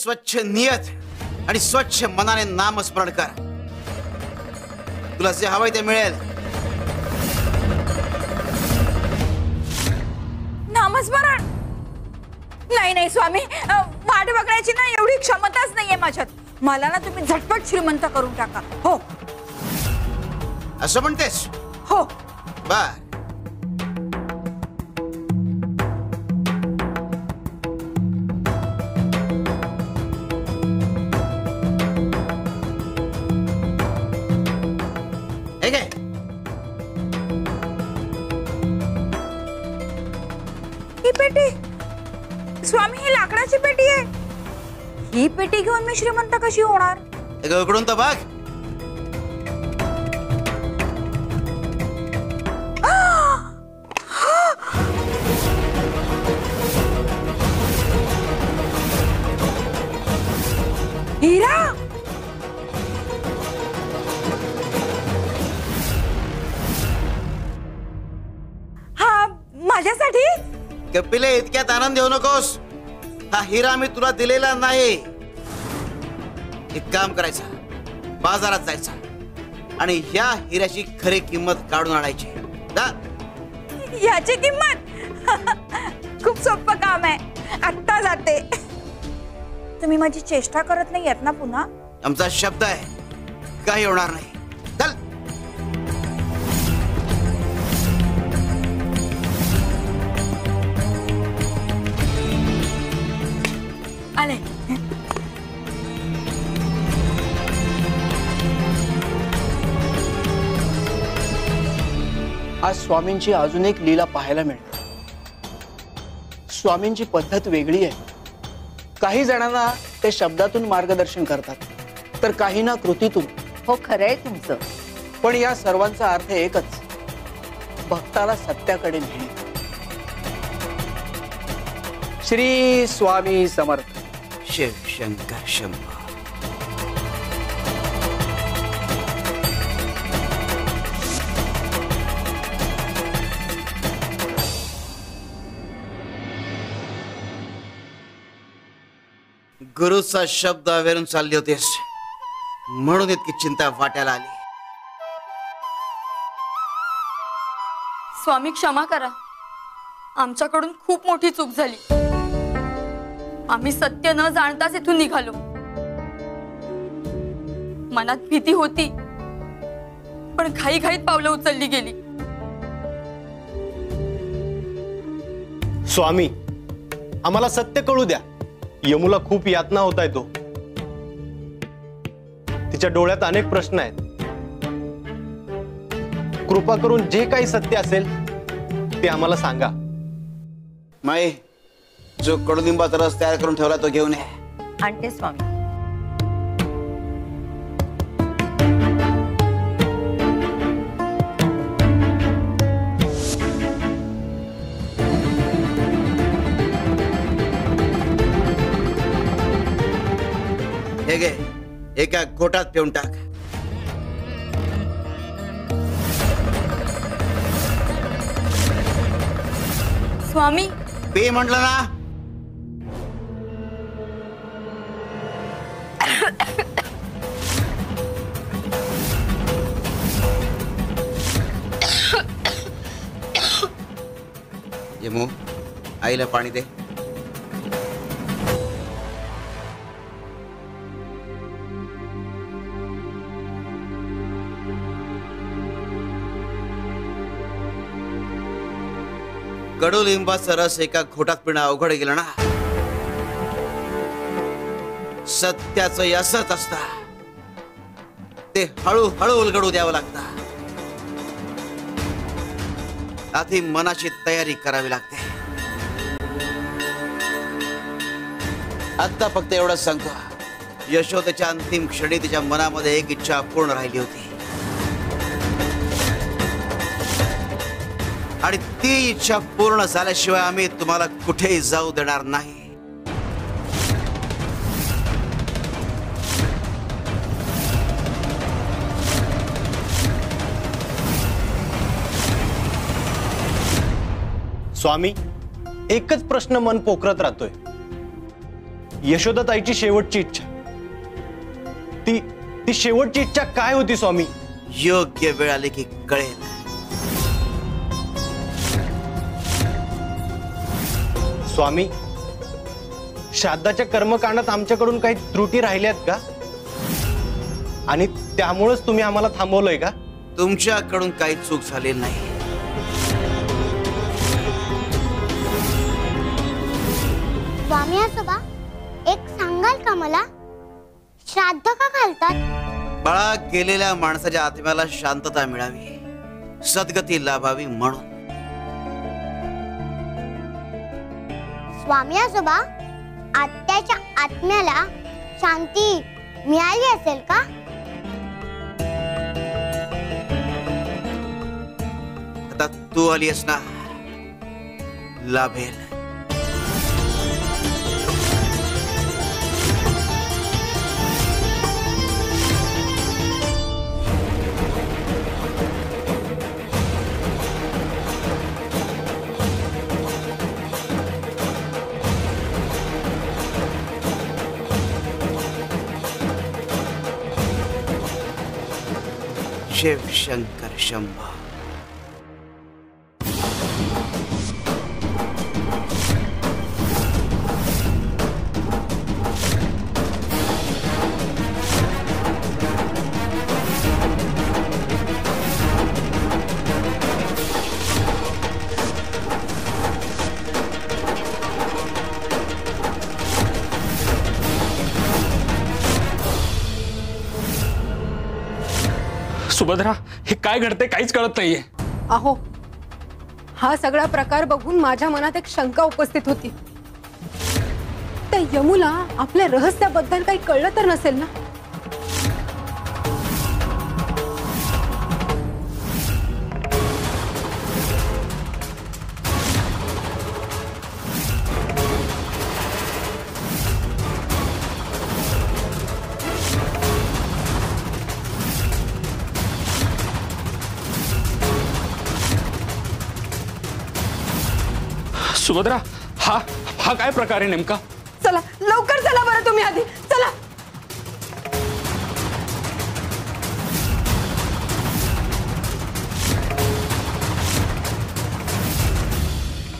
स्वच्छ नियत आणि स्वच्छ मनाने नामस्मरण कर. तुला जे हवंय ते मिळेल. नामस्मरण? नाही नाही स्वामी, वाट बघण्याची ना एवढी क्षमताच नाहीये माझ्यात. मला ना तुम्ही झटपट श्रीमंत करून टाका. हो. असं म्हणतेस? हो. बर. ही पेटी स्वामी, ही लाकडाची पेटी आहे. ही पेटी घेऊन मी श्रीमंत कशी होणार? उघडून तर बघ. हिरा? हा माझ्यासाठी? कपिले, इतक्यात आनंद देऊ नकोस. हा हिरा मी तुला दिलेला नाही. एक काम करायचं, बाजारात जायचं आणि या हिऱ्याची खरी किंमत काढून आणायची. याची किंमत? खूप सोपं काम आहे. आत्ता जाते. तुम्ही माझी चेष्टा करत नाही येत ना पुन्हा? आमचा शब्द आहे, काही होणार नाही. चल. आले. आज स्वामींची अजून एक लीला पाहायला मिळते. स्वामींची पद्धत वेगळी आहे. काही जणांना ते शब्दातून मार्गदर्शन करतात, तर काही ना कृतीतून. हो, खरंय तुमचं. पण या सर्वांचा अर्थ एकच, भक्ताला सत्याकडे नेणे. श्री स्वामी समर्थ. शिव शंकर शंभो. गुरुचा शब्द अवेरून चालली होतीस म्हणून इतकी चिंता वाट्याला आली. स्वामी क्षमा करा, आमच्याकडून खूप मोठी चूक झाली. आम्ही सत्य न जाणताच इथून निघालो. मनात भीती होती, पण घाईघाईत पावलं उचलली गेली. स्वामी, आम्हाला सत्य कळू द्या. यमुला खूप यातना होताय. तो तिच्या डोळ्यात अनेक प्रश्न आहेत. कृपा करून जे काही सत्य असेल ते आम्हाला सांगा. माई, जो कडुलिंबाचा रस तयार करून ठेवला तो घेऊन ये. आणते स्वामी. हे घे, एका घोटात पिऊन टाक. स्वामी, पे म्हटलं ना. यमू, आईला पाणी दे. कडुलिंबाचा रस एका घोटात पिणं अवघड गेलं ना. सत्याचं असंच असतं, ते हळूहळू उलगडू द्यावं लागतं. आधी मनाची तयारी करावी लागते. आता फक्त एवढंच सांगतो, यशोदेच्या अंतिम क्षणी तिच्या मनामध्ये एक इच्छा पूर्ण राहिली होती आणि ती इच्छा पूर्ण झाल्याशिवाय आम्ही तुम्हाला कुठेही जाऊ देणार नाही. स्वामी, एकच प्रश्न मन पोखरत राहतोय. यशोदाताईची शेवटची इच्छा, ती ती शेवटची इच्छा काय होती स्वामी? योग्य वेळ आली की कळेल. स्वामी, श्राद्धाच्या कर्मकांडात आमच्याकडून काही त्रुटी राहिल्यात का? आणि त्यामुळेच तुम्ही आम्हाला थांबवलंय का? तुमच्याकडून काही चूक झाली नाही. स्वामी आजोबा, एक सांगाल का मला, श्राद्ध का घालतात? बाळा, गेलेल्या माणसाच्या आत्म्याला शांतता मिळावी, सद्गती लाभावी म्हणून. स्वामी आजोबा, आत्याच्या आत्म्याला शांती मिळाली असेल का? आता तू आलीस ना, लाभेल. शिव शंकर शंभो. सुभद्रा, हे काय घडते काहीच कळत नाहीये. अहो, हा सगळा प्रकार बघून माझ्या मनात एक शंका उपस्थित होती. त्या यमुला आपल्या रहस्याबद्दल काही कळलं तर नसेल ना? सुभद्रा, हा हा काय प्रकार आहे नेमका? चला लवकर चला बरं तुम्ही आधी, चला.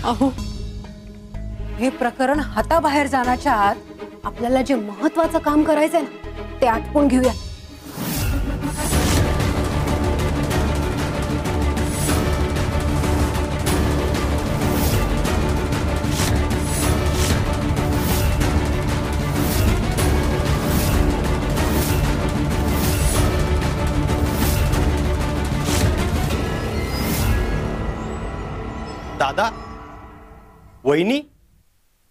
अहो, हे प्रकरण हाताबाहेर जाण्याच्या आत आपल्याला जे महत्वाचं काम करायचंय ना, ते आटपून घेऊया. दादा, वहिनी,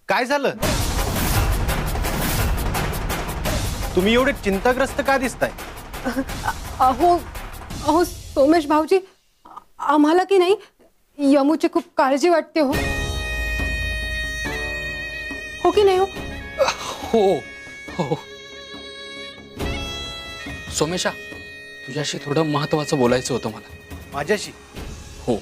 काय झालं? तुम्ही एवढे चिंताग्रस्त का दिसताय? अहो अहो सोमेश भाऊजी, आम्हाला की नाही यमूची खूप काळजी वाटते. हो हो की नाही? हो हो हो. सोमेशा, तुझ्याशी थोडं महत्वाचं बोलायचं होतं मला. माझ्याशी? हो.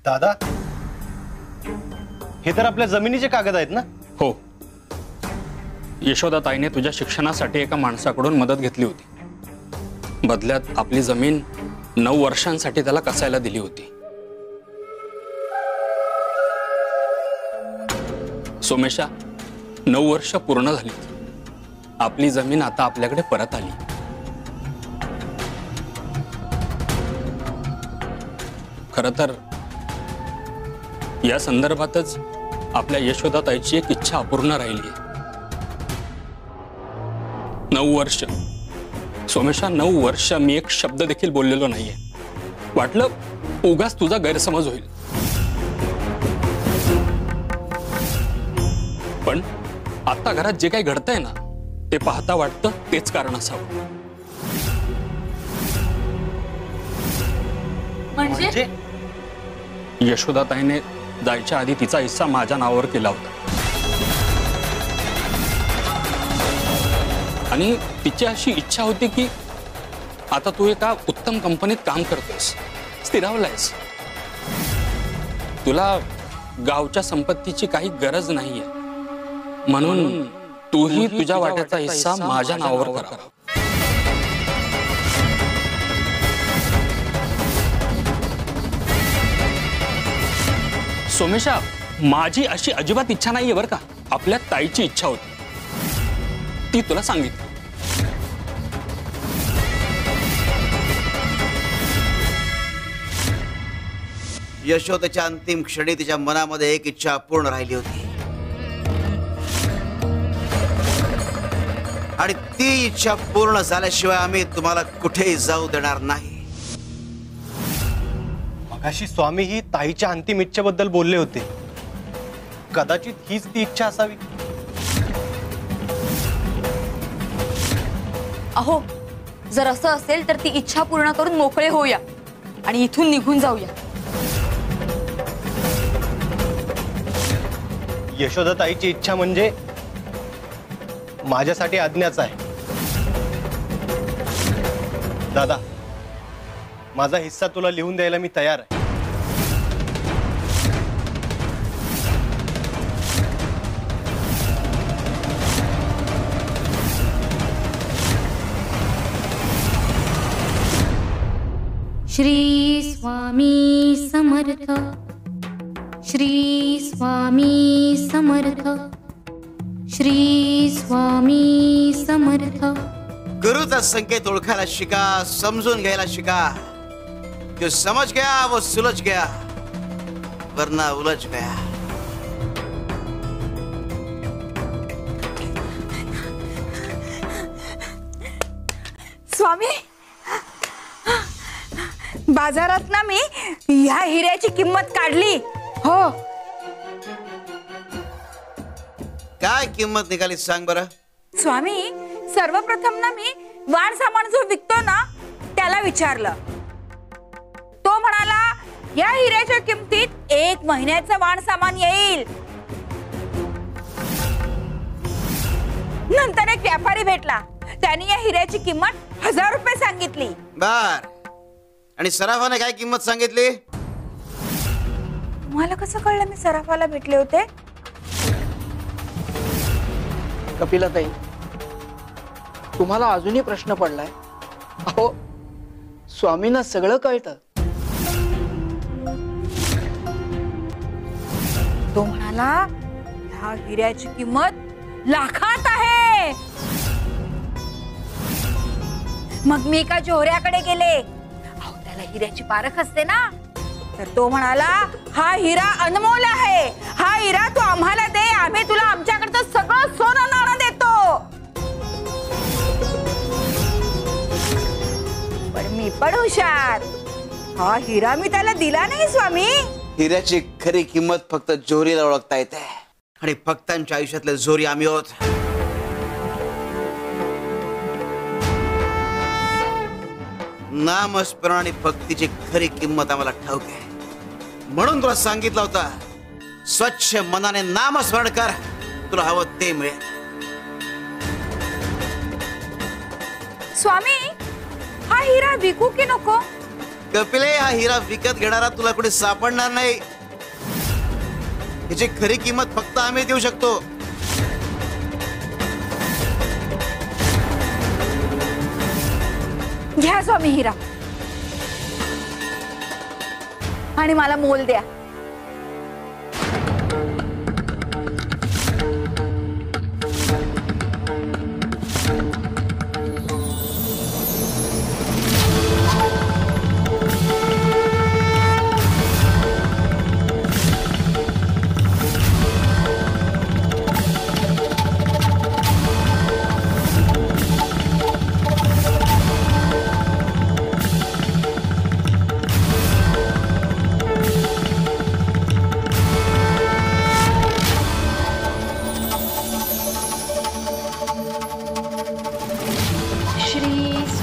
दादा, हे तर आपल्या जमिनीचे कागद आहेत ना? हो. यशोदाताईने तुझ्या शिक्षणासाठी एका माणसाकडून मदत घेतली होती. बदल्यात आपली जमीन 9 वर्षांसाठी त्याला कसायला दिली होती. सोमेशा, 9 वर्ष पूर्ण झाली. आपली जमीन आता आपल्याकडे परत आली. खरं तर या संदर्भातच आपल्या यशोदाताईची एक इच्छा अपूर्ण राहिली आहे. 9 वर्ष सोमेशा, 9 वर्ष मी एक शब्द देखील बोललेलो नाहीये. वाटलं उगाच तुझा गैरसमज होईल, पण आता घरात जे काही घडतंय ना ते पाहता वाटतं तेच कारण असावं. म्हणजे यशोदाताईने जायच्या आधी तिचा हिस्सा माझ्या नावावर केला होता आणि तिची अशी इच्छा होती की आता तू एका उत्तम कंपनीत काम करतोयस, स्थिरावलायस, तुला गावच्या संपत्तीची काही गरज नाहीये, म्हणून तूही तुझ्या वाट्याचा हिस्सा माझ्या नावावर करावा. सोमेशा, माझी अशी अजिबात इच्छा नाहीये बरं का. आपल्या ताईची इच्छा होती, ती तुला सांगितली. यशोदेच्या अंतिम क्षणी तिच्या मनामध्ये एक इच्छा अपूर्ण राहिली होती आणि ती इच्छा पूर्ण झाल्याशिवाय आम्ही तुम्हाला कुठेही जाऊ देणार नाही. मगाशी स्वामी ही ताईच्या अंतिम इच्छेबद्दल बोलले होते. कदाचित हीच ती इच्छा असावी. अहो, जर असं असेल तर ती इच्छा पूर्ण करून मोकळे होऊया आणि इथून निघून जाऊया. यशोदा ताईची इच्छा म्हणजे माझ्यासाठी आज्ञाच आहे. दादा, माझा हिस्सा तुला लिहून द्यायला मी तयार आहे. श्री स्वामी समर्थ, श्री स्वामी समर्थ, श्री स्वामी समर्थ. गुरुचा संकेत ओळखायला शिका, समजून घ्यायला शिका. जो समझ गया वो सुलझ गया, वरना उलझ गया. स्वामी, बाजारात ना मी ह्या हिऱ्याची किंमत काढली. हो. काय किंमत निघाली सांग बरं. स्वामी, सर्वप्रथम ना मी वाण सामान जो विकतो ना त्याला विचारलं. तो म्हणाला या हिऱ्याच्या किमतीत 1 महिन्याचं वाण सामान येईल. नंतर एक व्यापारी भेटला, त्याने या हिऱ्याची किंमत 1000 रुपये सांगितली. बर, आणि सराफाने काय किंमत सांगितली? तुम्हाला कसं कळलं मी सराफाला भेटले होते? कपिलाताई, तुम्हाला अजूनही प्रश्न पडलाय? अहो, स्वामींना सगळं कळतं. तो म्हणाला ह्या हिऱ्याची किंमत लाखात आहे. मग मी एका जोहऱ्याकडे गेले. त्याला हिऱ्याची पारख असते ना, तर तो म्हणाला हा हिरा अनमोल आहे, हा हिरा तू आम्हाला दे, आम्ही तुला आमच्याकडचं सगळं सोनं नाणं देतो. पण मी पण हुशार, हा हिरा मी त्याला दिला नाही स्वामी. हिऱ्याची खरी किंमत फक्त जोरीला ओळखता येते आणि भक्तांच्या आयुष्यातले जोरी आम्ही आहोत. नामस्मरण आणि भक्तीची खरी किंमत आम्हाला ठाऊक आहे, म्हणून तुला सांगितलं होतं स्वच्छ मनाने नामस्मरण कर, तुला हवं ते मिळेल. स्वामी, हा हिरा विकू की नको? कपिले, हा हिरा विकत घेणारा तुला कुठे सापडणार नाही. याची खरी किंमत फक्त आम्ही देऊ शकतो. घ्या स्वामी हिरा आणि मला मोल द्या.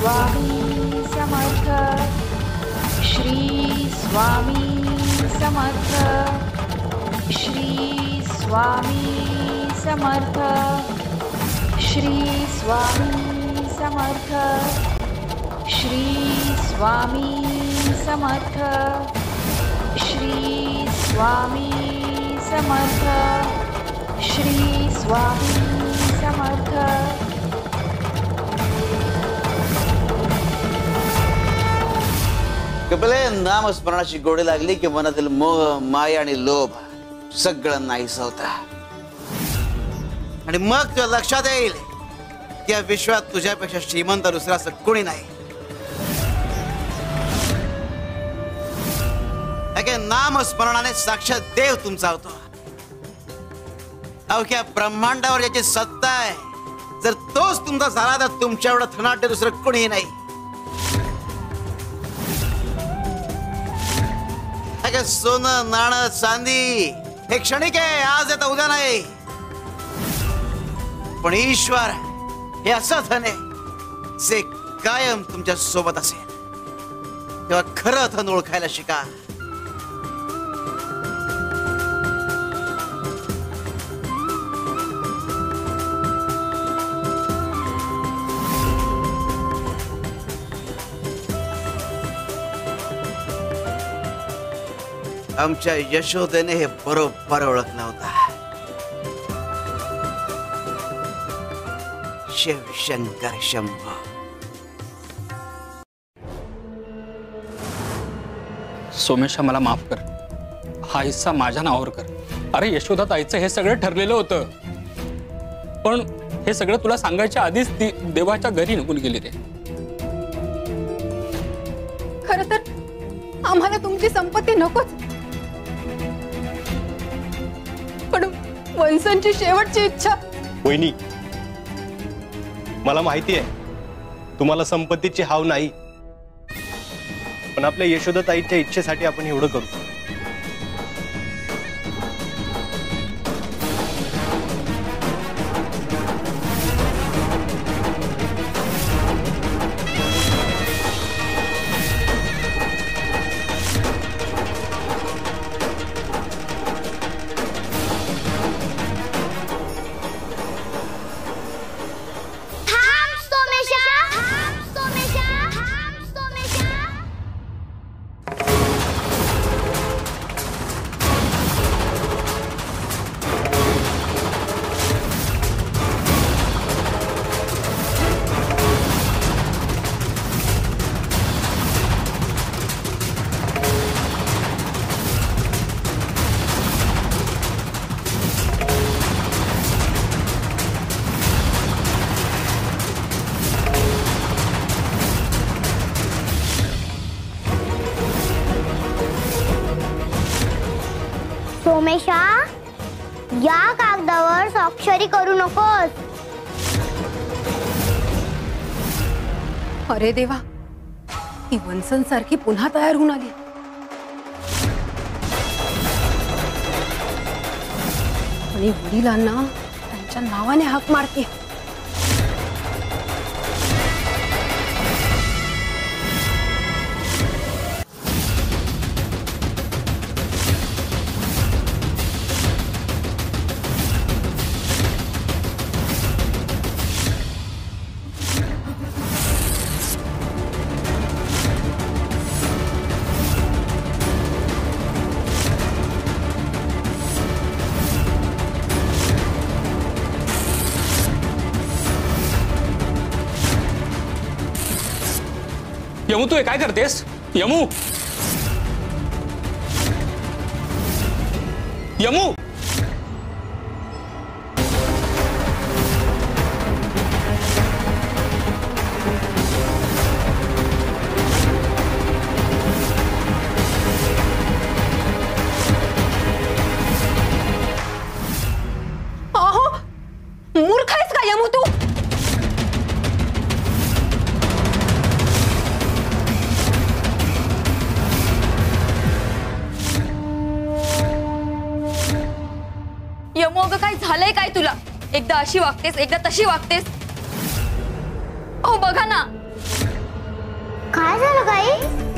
स्वामी समर्थ श्री स्वामी समर्थ श्री स्वामी समर्थ श्री स्वामी समर्थ श्री स्वामी समर्थ श्री स्वामी समर्थ श्री स्वामी समर्थ कपिले, नामस्मरणाची गोडी लागली की मनातील मोह माया आणि लोभ सगळं नाहीसं होतं आणि मग तुझ्या लक्षात येईल की या विश्वात तुझ्यापेक्षा श्रीमंत दुसरा असं कोणी नाही. नामस्मरणाने साक्षात देव तुमचा होतो. अवघ्या ब्रह्मांडावर ज्याची सत्ता आहे, जर तोच तुमचा झाला तर तुमच्या एवढं धनाढ्य दुसरं कोणीही नाही. सोनं नाणं चांदी हे क्षणिक आहे, आज येतं उद्या नाही. पण ईश्वर हे असं धन आहे जे कायम तुमच्या सोबत असेल. तेव्हा खरं धन ओळखायला शिका. आमच्या यशोदेने हे बरोबर ओळखलं होता. शिवशंकर शंभो. सोमेशा, मला माफ कर. हा हिस्सा माझ्या नावावर कर. अरे यशोदा ताईचं हे सगळं ठरलेलं होतं, पण हे सगळं तुला सांगायच्या आधीच ती देवाच्या घरी निघून गेली रे. खरं तर आम्हाला तुमची संपत्ती नकोच, पण वंसांची शेवटची इच्छा. वहिनी, मला माहिती आहे तुम्हाला संपत्तीची हाव नाही, पण आपल्या यशोदाताईच्या इच्छेसाठी आपण एवढं करतो. सोमेशा, या कागदावर स्वाक्षरी करू नकोस. अरे देवा, ही वंसन सारखी पुन्हा तयार होऊन आली आणि वडिलांना त्यांच्या नावाने हाक मारते. यमू, तू हे काय करतेस? यमू, यमू, अहो, मूर्ख आहेस का यमू तू? यमू, अगं काय झालंय काय तुला? एकदा अशी वागतेस, एकदा तशी वागतेस. अहो बघा ना. काय झालं गाई?